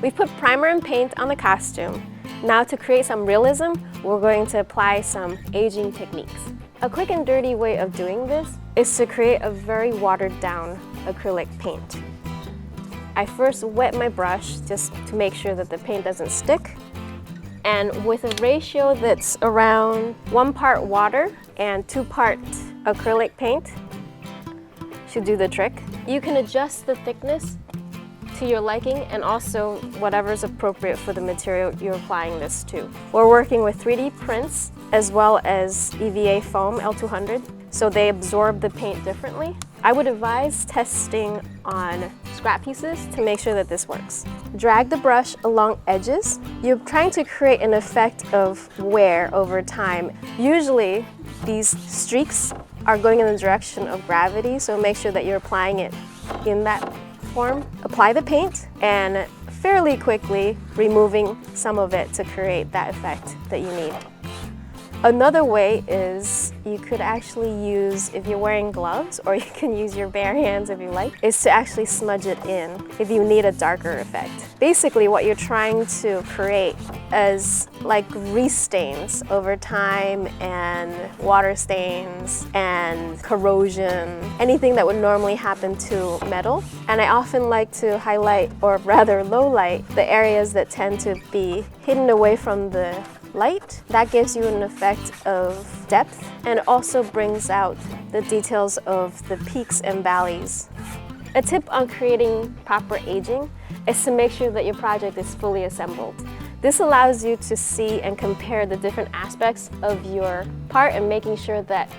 We've put primer and paint on the costume. Now to create some realism, we're going to apply some aging techniques. A quick and dirty way of doing this is to create a very watered down acrylic paint. I first wet my brush just to make sure that the paint doesn't stick. And with a ratio that's around 1 part water and 2 parts acrylic paint, should do the trick. You can adjust the thickness to your liking and also whatever is appropriate for the material you're applying this to. We're working with 3D prints as well as EVA foam L200, so they absorb the paint differently. I would advise testing on scrap pieces to make sure that this works. Drag the brush along edges. You're trying to create an effect of wear over time. Usually these streaks are going in the direction of gravity, so make sure that you're applying it in that form. Apply the paint and fairly quickly removing some of it to create that effect that you need. Another way is you could actually use, if you're wearing gloves, or you can use your bare hands if you like, is to actually smudge it in if you need a darker effect. Basically what you're trying to create is like grease stains over time and water stains and corrosion, anything that would normally happen to metal. And I often like to highlight, or rather low light, the areas that tend to be hidden away from the light. That gives you an effect of depth and also brings out the details of the peaks and valleys. A tip on creating proper aging is to make sure that your project is fully assembled. This allows you to see and compare the different aspects of your part and making sure that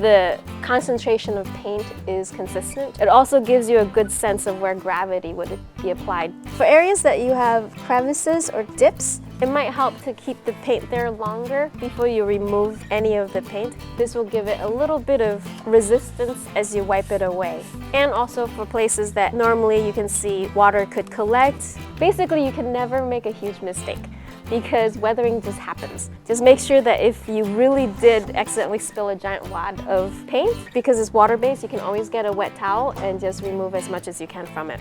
the concentration of paint is consistent. It also gives you a good sense of where gravity would be applied. For areas that you have crevices or dips, it might help to keep the paint there longer before you remove any of the paint. This will give it a little bit of resistance as you wipe it away. And also for places that normally you can see water could collect. Basically, you can never make a huge mistake because weathering just happens. Just make sure that if you really did accidentally spill a giant wad of paint, because it's water-based, you can always get a wet towel and just remove as much as you can from it.